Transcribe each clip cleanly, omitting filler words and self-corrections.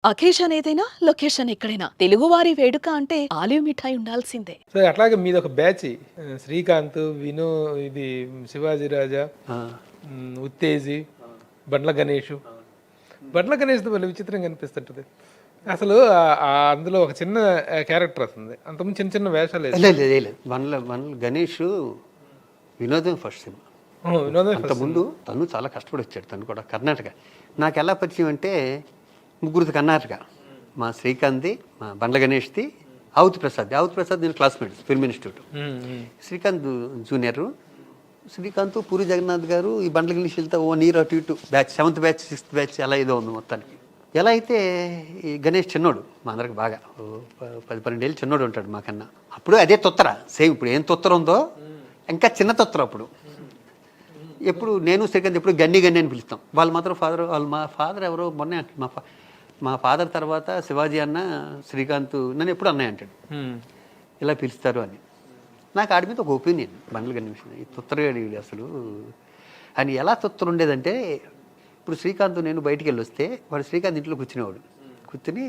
Occasion ఏదైనా location ఎక్కడైనా తెలుగువారి వేడుక అంటే ఆలివ్ మిఠాయి ఉండాల్సిందే. సో అట్లాగే మీదొక బ్యాచ్ శ్రీకాంత్, విను, ఇది శివాజీ రాజా, ఉత్తేజి, బండ్ల గణేష్. బండ్ల గణేష్ది మళ్ళీ విచిత్రంగా కనిపిస్తుంటది. అసలు అందులో ఒక చిన్న క్యారెక్టర్ వస్తుంది, అంతకుముందు చిన్న చిన్న వేషాలు లేదు. బండ్ల గణేష్ వినోదం ఫస్ట్ సినిమా. వినోదం అంతకుముందు తను చాలా కష్టపడి వచ్చాడు. తను కూడా కర్ణాటక. నాకు ఎలా పరిచయం అంటే ముగ్గురిది కర్ణాటక. మా శ్రీకాంత్ది, మా బండ్ల గణేష్ది, ఆవుతి ప్రసాద్ నేను classmate film institute. Srikanth junior. Srikanth, Puri Jagannadh గారు, ఈ బండ్ల గణేష్ వెళ్తే 1 year అటు ఇటు batch, 7th batch 6th batch అలా ఏదో ఉంది మొత్తానికి. ఎలా అయితే ఈ గణేష్ చిన్నోడు మా అందరికి బాగా 10-12 ఏళ్ళు చిన్నోడు ఉంటాడు మాకన్నా. అప్పుడు అదే తొత్తర సేమ్ ఇప్పుడు ఏం తొత్తర ఉందో ఇంకా చిన్న తొత్తర అప్పుడు. ఎప్పుడు నేను శ్రీకాంత్ ఎప్పుడు గన్ని అని పిలుస్తాం. వాళ్ళు మాత్రం మా ఫాదర్ ఎవరో మొన్నే మా ఫాదర్ తర్వాత శివాజీ అన్న, శ్రీకాంత్ నన్ను ఎప్పుడు అన్నయ్య అంటాడు, ఇలా పిలుస్తారు అని. నాకు ఆడి మీద ఒక ఒపీనియన్, బండ్ల గణేష్ ఈ తొత్తరగాడి అసలు అని. ఎలా తొత్తర ఉండేదంటే ఇప్పుడు శ్రీకాంత్ నేను బయటికి వెళ్ళి వస్తే వాడు శ్రీకాంత్ ఇంట్లో కూర్చునేవాడు. కూర్చుని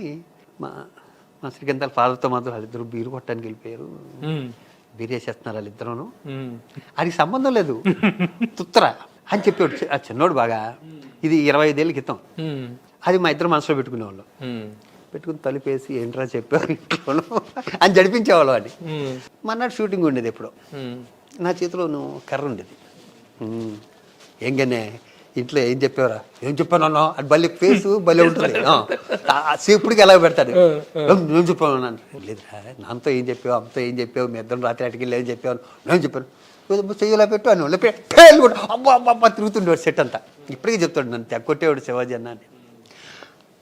మా శ్రీకాంత్ వాళ్ళ ఫాదర్తో మాత్రం వాళ్ళిద్దరు బీరు కొట్టడానికి వెళ్ళిపోయారు, బీరు వేసేస్తున్నారు వాళ్ళిద్దరూను, అది సంబంధం లేదు తుత్తర అని చెప్పేవాడు. ఆ చిన్నోడు బాగా, ఇది 25 ఏళ్ళ క్రితం. అది మా ఇద్దరు మనసులో పెట్టుకునేవాళ్ళం. పెట్టుకుని తలుపేసి ఏంట్రా చెప్పావు ఇంట్లోనూ అని జడిపించేవాళ్ళం. అది మన్నాడు షూటింగ్ ఉండేది. ఎప్పుడో నా చేతిలో కర్ర ఉండేది. ఏంగనే ఇంట్లో ఏం చెప్పావురా, ఏం చెప్పాను అది భలే ఫేసు భలే ఉంటుంది. సేపుడికి ఎలా పెడతాడు, నేను చెప్పాను లేదురా, నాన్నతో ఏం చెప్పావు, అమ్మతో ఏం చెప్పావు, మీ ఇద్దరు రాత్రి అటుకి ఏం చెప్పాను, నేను చెప్పాను చెయ్యలా పెట్టు అని అబ్బా అబ్బా తిరుగుతుండేవాడు సెట్ అంతా. ఇప్పటికీ చెప్తాడు నన్ను తెగొట్టేవాడు శివాజీ అన్న అని.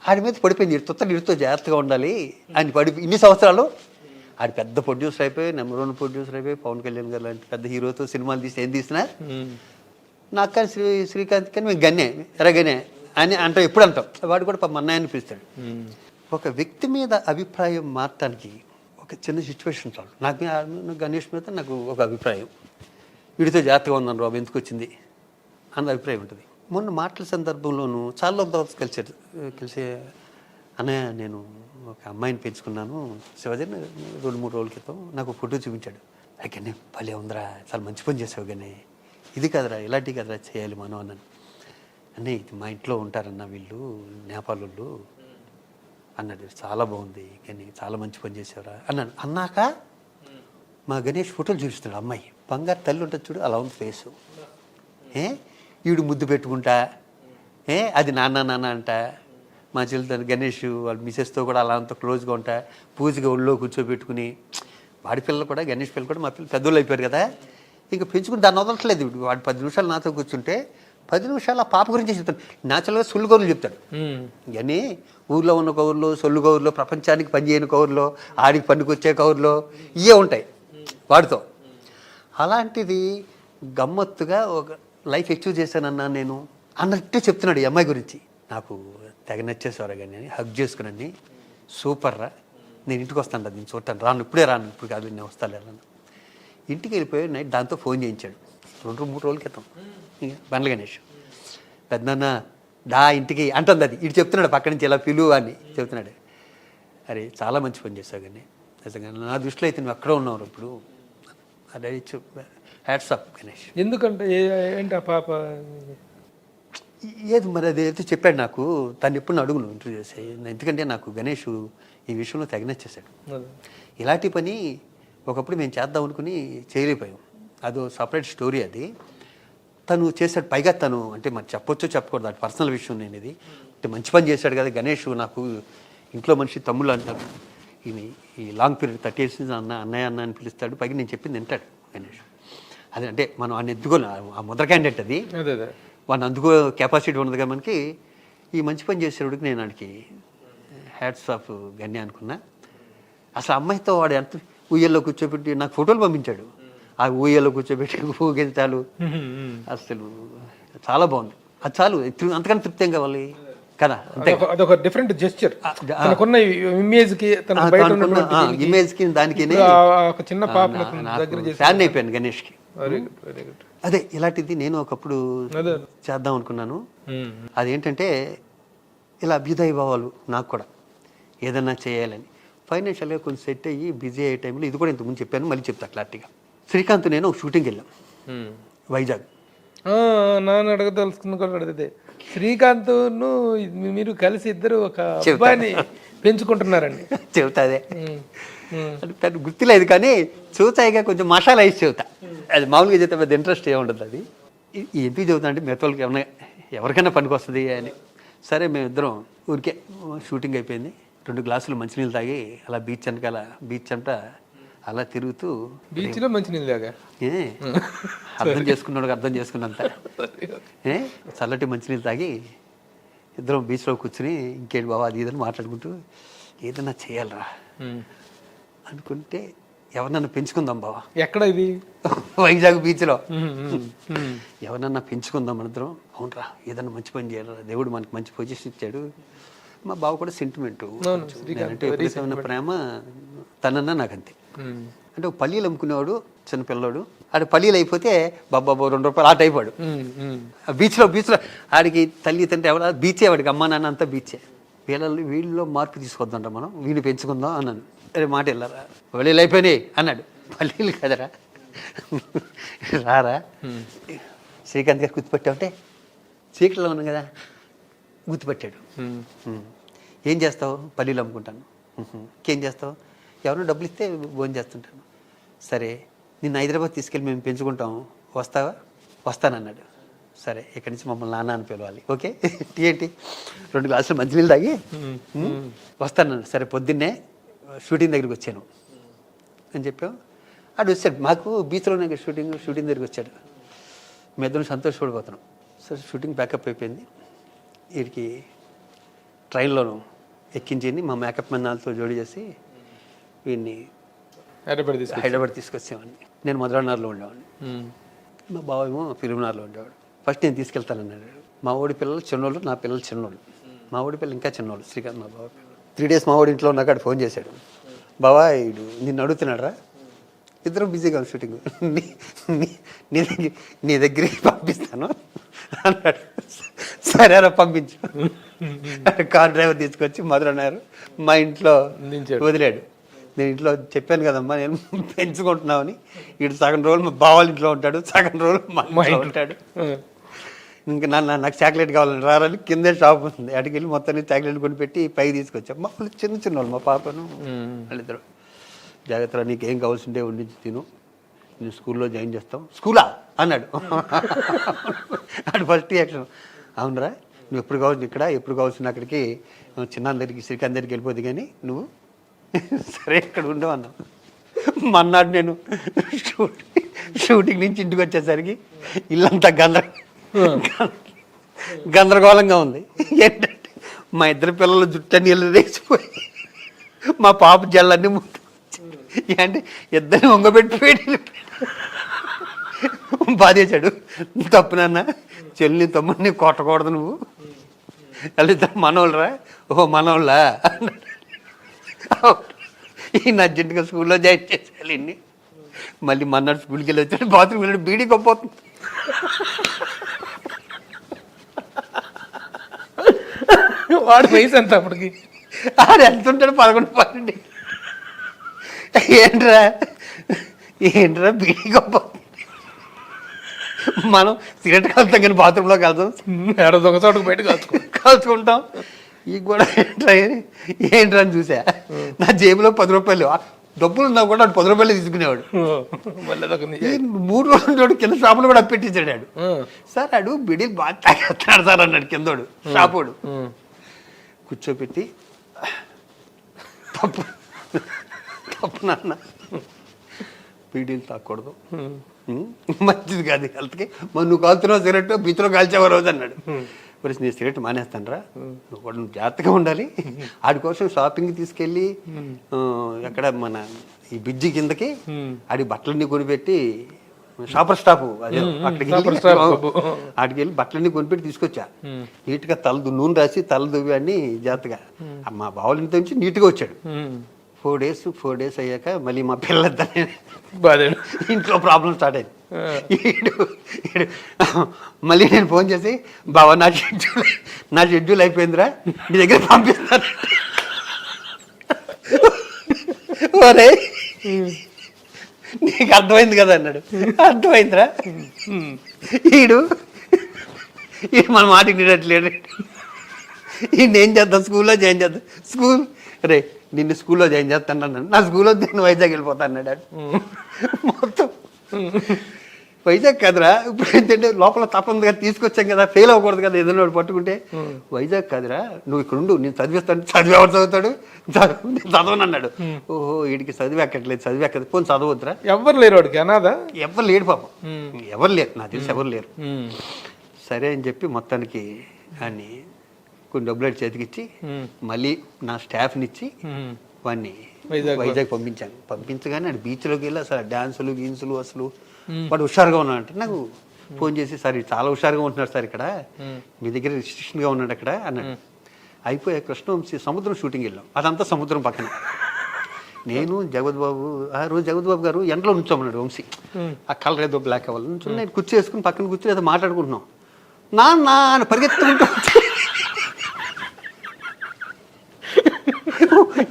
ఆడి మీద పడిపోయింది, ఇడుతో జాగ్రత్తగా ఉండాలి ఆయన ఇన్ని సంవత్సరాలు. ఆడి పెద్ద ప్రొడ్యూసర్ అయిపోయి, నెంబర్ 1 ప్రొడ్యూసర్ అయిపోయి, పవన్ కళ్యాణ్ గారు లాంటి పెద్ద హీరోతో సినిమాలు తీసి ఏం తీసినా నాకు కానీ శ్రీకాంత్ కానీ మేము గన్నే ఎరగనే అని అంటాం, ఎప్పుడు అంటాం. వాడు కూడా మా అన్నయ్యని పిలుస్తాడు. ఒక వ్యక్తి మీద అభిప్రాయం మార్చడానికి ఒక చిన్న సిచ్యువేషన్ చాలు. నాకు గణేష్ మీద నాకు ఒక అభిప్రాయం, వీడితో జాగ్రత్తగా ఉందని రాబు ఎందుకు వచ్చింది అన్న అభిప్రాయం ఉంటుంది. మొన్న మాటల సందర్భంలోనూ చాలా కలిసి అన్నయ్య నేను ఒక అమ్మాయిని పెంచుకున్నాను శివాజీని 2-3 రోజుల క్రితం నాకు ఫోటో చూపించాడు. కానీ భలే ఉందిరా, చాలా మంచి పని చేసావు, కానీ ఇది కదరా, ఇలాంటివి కదరా చేయాలి మనం అన్నాను. అన్నయ్య ఇది మా ఇంట్లో ఉంటారన్న వీళ్ళు నేపాల్ వాళ్ళు అన్నాడు. చాలా బాగుంది, కానీ చాలా మంచి పని చేసావురా అన్నాను. అన్నాక మా గణేష్ ఫోటోలు చూపిస్తున్నాడు. అమ్మాయి బంగారు తల్లి ఉంటుంది చూడు, అలా ఉంది ఫేసు. ఈవిడు ముద్దు పెట్టుకుంటా, అది నాన్న అంట. మా చెల్లి గణేష్ వాళ్ళ మిసెస్తో కూడా అలా అంత క్లోజ్గా ఉంటా, పూజగా ఒళ్ళో కూర్చోబెట్టుకుని. వాడి పిల్లలు కూడా, గణేష్ పిల్లలు కూడా మా పిల్లలు పెద్దోళ్ళు అయిపోయారు కదా, ఇంకా పెంచుకుని దాన్ని వదలట్లేదు. వాడు 10 నిమిషాలు నాతో కూర్చుంటే 10 నిమిషాలు ఆ పాప గురించి చెప్తాడు. న్యాచురల్గా సొల్లు కౌరులు చెప్తాడు. కానీ ఊర్లో ఉన్న కౌరులో, సొల్లు కౌరులో, ప్రపంచానికి పనిచేయని కౌరులో, ఆడికి పనికొచ్చే కౌరులో ఇవే ఉంటాయి వాడితో. అలాంటిది గమ్మత్తుగా ఒక లైఫ్ అచీవ్ చేశానన్నా నేను అన్నట్టే చెప్తున్నాడు ఈ అమ్మాయి గురించి. నాకు తెగ నచ్చేసేవారు కానీ హగ్ చేసుకుని, సూపర్ రా, నేను ఇంటికి వస్తాను, నేను చూడటాను, రాను ఇప్పుడే రాను, ఇప్పుడు కాదు నేను వస్తాను రాను. ఇంటికి వెళ్ళిపోయి నైట్ దాంతో ఫోన్ చేయించాడు 2-3 రోజుల క్రితం. బండ్ల గణేష్ పెద్దన్న దా ఇంటికి అంటుంది. అది ఇటు చెప్తున్నాడు పక్క నుంచి ఇలా పిలువు అని చెప్తున్నాడు. అరే చాలా మంచి పని చేస్తావు కానీ నిజంగా నా దృష్టిలో అయితే నువ్వు అక్కడ ఉన్నావు ఇప్పుడు. అదే హ్యాట్స్ ఆఫ్ గణేష్. ఎందుకంటే ఏంటి ఆ పాప ఏది మరి అది అయితే చెప్పాడు నాకు. తను ఎప్పుడు అడుగును ఇంటర్వ్యూ చేసి, ఎందుకంటే నాకు గణేష్ ఈ విషయంలో తెగనచ్చేసాడు. ఇలాంటి పని ఒకప్పుడు మేము చేద్దాం అనుకుని చేయలేకపోయాం. అదో సపరేట్ స్టోరీ. అది తను చేశాడు. పైగా తను అంటే మరి చెప్పొచ్చో చెప్పకూడదు, అది పర్సనల్ విషయం. నేను ఇది అంటే మంచి పని చేశాడు కదా గణేష్. నాకు ఇంట్లో మనిషి తమ్ముళ్ళు అంటారు. ఈ లాంగ్ పీరియడ్ 30 years అన్నయ్య అని పిలుస్తాడు. పైగా నేను చెప్పింది వింటాడు గణేష్. అది అంటే మనం ఆయన ఎత్తుకోను, ఆ ముద్ర క్యాండిడేట్ అది. వాడిని అందుకో కెపాసిటీ ఉన్నది కదా మనకి. ఈ మంచి పని చేసేవాడికి నేను వాడికి హ్యాట్స్ ఆఫ్ గన్య అనుకున్నా. అసలు అమ్మాయితో వాడు ఎంత ఉయ్యల్లో కూర్చోబెట్టి నాకు ఫోటోలు పంపించాడు. ఆ ఊయల్లో కూర్చోబెట్టి ఊగించాలు, అసలు చాలా బాగుంది. అది చాలు, అంతకన్నా తృప్తి ఏం కావాలి కదా. అదొక డిఫరెంట్ జెస్చర్. తనకున్న ఇమేజ్ కి, తన బయట ఉన్న ఇమేజ్ కి దానికి ఒక చిన్న పాప ఫ్యాన్ అయిపోయాను గణేష్ కి. అదే ఇలాంటిది నేను ఒకప్పుడు చేద్దాం అనుకున్నాను. అదేంటంటే ఇలా అభ్యుదయ భావాలు నాకు కూడా ఏదన్నా చేయాలని. ఫైనాన్షియల్గా కొంచెం సెట్ అయ్యి బిజీ అయ్యే టైంలో ఇది కూడా ఇంతకుముందు చెప్పాను, మళ్ళీ చెప్తా క్లారిటీగా. శ్రీకాంత్ నేను ఒక షూటింగ్కి వెళ్ళాం వైజాగ్. నాన్న అడగదలుచుకున్న కూడా అడిగితే శ్రీకాంత్ను మీరు కలిసి ఇద్దరు ఒక అబ్బాయిని పెంచుకుంటున్నారండి. చెబుతా అదే అది పెద్ద గుర్తులేదు కానీ చూతాయిగా కొంచెం మసాలా వేసి చెబుతా. అది మామూలుగా చెప్తే పెద్ద ఇంట్రెస్ట్ ఏముంటుంది. అది ఎందుకు చెబుతా అంటే మిగతా వాళ్ళకి ఏమన్నా ఎవరికైనా పనికి వస్తుంది అని. సరే మేమిద్దరం ఊరికే షూటింగ్ అయిపోయింది, 2 గ్లాసులు మంచినీళ్ళు తాగి అలా బీచ్ వెనకాల బీచ్ అంతా అలా తిరుగుతూ బీచ్లో మంచినీళ్ళు తాగా అర్థం చేసుకున్నాడు అర్థం చేసుకున్నంత చల్లటి మంచినీళ్ళు తాగి ఇద్దరం బీచ్లో కూర్చుని ఇంకేంటి బాబా అది ఇదని మాట్లాడుకుంటూ ఏదన్నా చేయాలరా అనుకుంటే ఎవరినన్నా పెంచుకుందాం బావా. ఎక్కడ ఇది? వైజాగ్ బీచ్లో. ఎవరన్నా పెంచుకుందాం అనిద్దరం. అవునరా ఏదన్నా మంచి పని చేయాలరా, దేవుడు మనకి మంచి పొజిషన్ ఇచ్చాడు. మా బావ కూడా సెంటిమెంట్ అంటే విపరీతమైన ప్రేమ తనన్నా నాకంతే. అంటే ఒక పల్లీలు అమ్ముకునేవాడు చిన్న పిల్లోడు, ఆడ పల్లీలు అయిపోతే బాబా 2 రూపాయలు ఆట అయిపోయాడు. బీచ్లో ఆడికి తల్లి తండ్రి ఎవడ బీచే, వాడికి అమ్మా నాన్న అంతా బీచే. వీళ్ళలో మార్పు తీసుకొద్దాంట మనం, వీడిని పెంచుకుందాం అన్నాను. అరే మాట వెళ్ళారా, పల్లీలు అయిపోయినాయి అన్నాడు. పల్లీలు కదరా రారా శ్రీకాంత్ గారు గుర్తుపెట్టావుంటే చీకట్లో ఉన్నాం కదా గుర్తుపెట్టాడు. ఏం చేస్తావు? పల్లీలు అమ్ముకుంటాను. ఇంకేం చేస్తావు? ఎవరో డబ్బులు ఇస్తే భోజనం చేస్తుంటాను. సరే నిన్ను హైదరాబాద్ తీసుకెళ్ళి మేము పెంచుకుంటాం, వస్తావా? వస్తానన్నాడు. సరే ఇక్కడి నుంచి మమ్మల్ని నాన్న అని పిలవాలి. ఓకే ఏంటి 2 గ్లాసులు మంచినీళ్ళు తాగి వస్తానన్నాడు. సరే పొద్దున్నే షూటింగ్ దగ్గరికి వచ్చాను అని చెప్పాం. ఆడు వచ్చాడు, మాకు బీచ్లోనే షూటింగ్ దగ్గరికి వచ్చాడు. మీ ఇద్దరం సంతోషపడిపోతున్నాం. సరే షూటింగ్ ప్యాకప్ అయిపోయింది. వీడికి ట్రైన్లోను ఎక్కించింది మా మేకప్ మన్నాలతో జోడి చేసి వీడిని హైదరాబాద్ తీసుకొచ్చామని. నేను మధురానగర్లో ఉండేవాడిని, మా బావ ఏమో ఫిలింనగర్లో ఉండేవాడు. ఫస్ట్ నేను తీసుకెళ్తానన్నాడు. మా ఓడి పిల్లలు చిన్నోళ్ళు, నా పిల్లలు చిన్నోళ్ళు. మా ఓడి పిల్లలు ఇంకా చిన్నోళ్ళు, శ్రీకాంత్ మా బావ పిల్లలు. 3 days మా ఓడి ఇంట్లో ఉన్నాక ఫోన్ చేశాడు. బావా వీడు నిన్ను అడుగుతున్నాడు రా, ఇద్దరం బిజీగా షూటింగ్, నీ దగ్గరికి పంపిస్తాను అన్నాడు. సరేరా పంపించు. కార్ డ్రైవర్ తీసుకొచ్చి మధురన్నారు మా ఇంట్లో వదిలాడు. నేను ఇంట్లో చెప్పాను కదమ్మా నేను పెంచుకుంటున్నామని. వీడు సగం రోజులు మా బావాళ్ళ ఇంట్లో ఉంటాడు, సగం రోజులు మా ఇంట్లో ఉంటాడు. ఇంకా నాకు చాక్లెట్ కావాలని రారని కిందే షాప్ ఉంది, అటుకి వెళ్ళి మొత్తాన్ని చాక్లెట్ కొనిపెట్టి పైకి తీసుకొచ్చాం. మా వాళ్ళు చిన్న వాళ్ళు, మా పాపను వాళ్ళిద్దరు. జాగ్రత్తగా నీకు ఏం కావాల్సిందే వండించి తిను, నేను స్కూల్లో జాయిన్ చేస్తాం. స్కూలా అన్నాడు. అటు ఫస్ట్ రియాక్షన్, అవునరా నువ్వు ఎప్పుడు కావాల్సిన ఇక్కడ, ఎప్పుడు కావాల్సిన అక్కడికి, చిన్న దగ్గరికి శ్రీకాంత్ దగ్గరికి వెళ్ళిపోద్ది కానీ నువ్వు సరే ఇక్కడ ఉండవు అన్నావు. మన్నాడు నేను షూటింగ్ నుంచి ఇంటికి వచ్చేసరికి ఇల్లంతా గందరగోళంగా ఉంది. ఏంటంటే మా ఇద్దరు పిల్లల జుట్టు నీళ్ళు వేసిపోయి మా పాప జల్లన్నీ అంటే ఇద్దరిని వంగబెట్టి బాధేశాడు. తప్పునన్నా చెల్లిని తమ్ముడిని కొట్టకూడదు నువ్వు, వాళ్ళిద్దరు మనోళ్ళరా. ఓహో మనోళ్ళా అన్నాడు. ఈయన అర్జెంటుగా స్కూల్లో జాయిన్ చేసేయాలి. ఇన్ని మళ్ళీ మన్నాడు స్కూల్కి వెళ్ళి వచ్చాడు, బాత్రూమ్ వెళ్ళి బీడీ కొప్పవుతుంది. వాడు వయసు ఎంత అప్పటికి? ఆడు ఎంత ఉంటాడు? 11, 12. ఏంట్రా బీడీ కొప్పవుతుంది. మనం సిగరెట్ కలుతాం కానీ బాత్రూంలోకి వెళ్తాం, దొంగ చోటుకు బయట కాల్చుకుంటాం. ఈ కూడా ఏంట్రా అని చూసా. నా జేబులో 10 రూపాయలు డబ్బులు ఉన్నా కూడా 10 రూపాయలు తీసుకునేవాడు. 3 రోజులు కింద షాపులు కూడా పెట్టించాడు ఆడు. సార్ ఆడు బిడీలు బాగా తాగేస్తాడు సార్ అన్నాడు కిందోడు షాపోడు. కూర్చోపెట్టి తప్పు నాన్న, బీడీలు తాగకూడదు, మంచిది కాదు హెల్త్కి. మరి నువ్వు కాలుతున్నావు సిగరెట్, బీచ్లో కాల్చేవారు రోజు అన్నాడు. మరి నేను సిగరెట్ మానేస్తాను రా, నువ్వు జాగ్రత్తగా ఉండాలి. ఆడి కోసం షాపింగ్కి తీసుకెళ్ళి ఎక్కడ మన ఈ బ్రిడ్జి కిందకి ఆడి బట్టలన్నీ కొనిపెట్టి షాపర్ స్టాప్ అదే అక్కడికి ఆడికి వెళ్ళి బట్టలన్నీ కొనిపెట్టి తీసుకొచ్చా. నీట్గా నూనె రాసి తల దువ్వి అని జాగ్రత్తగా మా బావుల ఇంటి నుంచి నీట్గా వచ్చాడు. 4 days అయ్యాక మళ్ళీ మా పిల్లలిద్దరు ఇంట్లో ప్రాబ్లం స్టార్ట్ అయింది. మళ్ళీ నేను ఫోన్ చేసి, బావా నా షెడ్యూల్ అయిపోయిందిరా, నీ దగ్గర పంపిస్తాను. ఒరే నీకు అర్థమైంది కదా అన్నాడు. అర్థమైందిరా, ఈడు మన మాటకి నిడట్లేడు, ఈయన ఏం చేద్దాం, స్కూల్లో జాయిన్ చేద్దాం, స్కూల్ రే నిన్ను స్కూల్లో జాయిన్ చేస్తాను అన్నాడు. నా స్కూల్లో నేను వైజాగ్ వెళ్ళిపోతా అన్నాడు. మొత్తం వైజాగ్ కదరా, ఇప్పుడు ఏంటంటే లోపల తప్పనిగా తీసుకొచ్చాం కదా, ఫెయిల్ అవ్వకూడదు కదా, ఏదైనా పట్టుకుంటే. వైజాగ్ కదరా, నువ్వు ఇక్కడ ఉండు, నేను చదివిస్తాను. చదివి ఎవరు చదువుతాడు, నేను చదవను అన్నాడు. ఓహో వీడికి చదివి ఎక్కట్లేదు, చదివి ఎక్కదు, పోనీ చదవద్దురా. ఎవరు లేరు వాడికి అనాథ, ఎవరు లేడు పాపం, ఎవరు లేరు, నాకు తెలిసి ఎవరు లేరు. సరే అని చెప్పి మొత్తానికి అని కొన్ని డబ్బులు చేతికిచ్చి మళ్ళీ నా స్టాఫ్ని ఇచ్చి వాడిని వైజాగ్ పంపించగానే ఆడు బీచ్లోకి వెళ్ళి అసలు డ్యాన్సులు గీన్సులు అసలు వాడు హుషారుగా ఉన్నాడు. అంటే నాకు ఫోన్ చేసి, సార్ చాలా హుషారుగా ఉంటున్నాడు సార్, ఇక్కడ మీ దగ్గర రిస్ట్రిక్షన్గా ఉన్నాడు అక్కడ అన్నాడు. అయిపోయా కృష్ణవంశీ సముద్రం షూటింగ్ వెళ్ళాం, అదంతా సముద్రం పక్కన. నేను జగత్ బాబు, ఆ రోజు జగత్ బాబు గారు ఎండలో ఉంచోమన్నాడు వంశీ, ఆ కలర్ ఏదో బ్లాక్ అవ్వాలి నుంచి. నేను కుర్చీ వేసుకుని పక్కన కూర్చొని ఏదో మాట్లాడుకుంటున్నాం. నాన్న అని పరిగెత్తుకుంటూ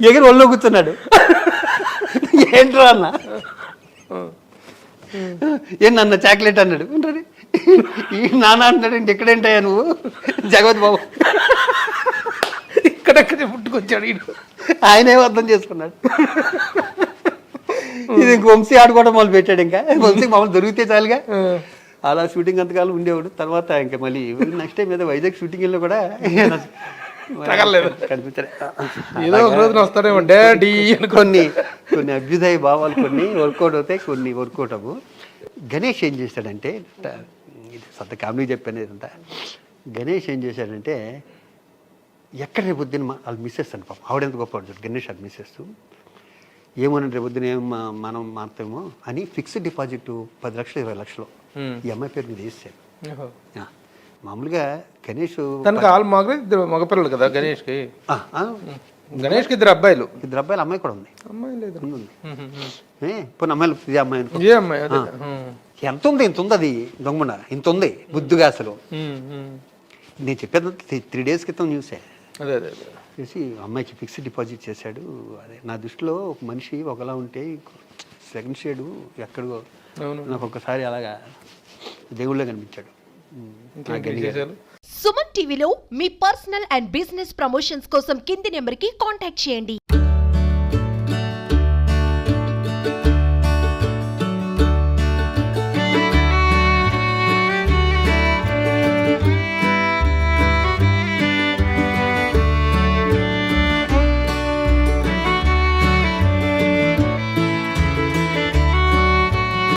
ఎగిరి ఒళ్ళో కూర్చున్నాడు. ఏంట్రా అన్న, ఏం నాన్న చాక్లెట్ అన్నాడు. ఈ నాన్న అంటాడు, ఇంటి ఎక్కడేంటాయా నువ్వు, జగత్ బాబు ఇక్కడెక్కడే పుట్టుకొచ్చాడు. ఆయనే అర్థం చేసుకున్నాడు. ఇది వంశీ ఆడుకోవడం మొదలు పెట్టాడు. ఇంకా వంశీ మామూలు దొరికితే చాలుగా అలా షూటింగ్ అంతకాలం ఉండేవాడు. తర్వాత ఇంకా మళ్ళీ నెక్స్ట్ టైం ఏదో వైజాగ్ షూటింగ్ వెళ్ళి కూడా కొన్ని కొన్ని అభ్యుదయ భావాలు కొన్ని వర్కౌట్ అవుతాయి, కొన్ని వర్కౌట్ అవ్వు. గణేష్ ఏం చేశాడంటే, ఇది సొంత కామెడీ చెప్పాను ఇదంతా. గణేష్ ఏం చేశాడంటే, ఎక్కడ రేపు పొద్దున్న వాళ్ళు మిస్సెస్ అని పాపం, ఆవిడెంత గొప్ప గణేష్ అది మిస్సెస్ ఏమోనండి రేపు పొద్దున ఏం మనం మారుతామో అని ఫిక్స్డ్ డిపాజిట్ 10 లక్షలు 20 లక్షలు ఈ అమ్మాయి పేరు మీద వేసాడు. మామూలుగా గణేష్ తనకు ఇద్దరు మగపిల్లలు కదా గణేష్కి. గణేష్కి ఇద్దరు అబ్బాయిలు, అమ్మాయి కూడా ఉంది. అమ్మాయి లేదు, ఇప్పుడు అమ్మాయిలు ఇదే అమ్మాయి ఇదే అమ్మాయి. ఎంత ఉంది, ఇంత ఉంది, అది దొంగ ఇంత ఉంది బుద్ధిగా అసలు. నేను చెప్పేది 3 days క్రితం న్యూసే. అదే అదే చేసి అమ్మాయికి ఫిక్స్డ్ డిపాజిట్ చేశాడు. అదే నా దృష్టిలో ఒక మనిషి ఒకలా ఉంటే సెకండ్ షేడు ఎక్కడో నాకు ఒకసారి అలాగా దేవుళ్ళే కనిపించాడు. సుమన్ టీవీలో మీ పర్సనల్ అండ్ బిజినెస్ ప్రమోషన్స్ కోసం కింది నెంబర్కి కాంటాక్ట్ చేయండి.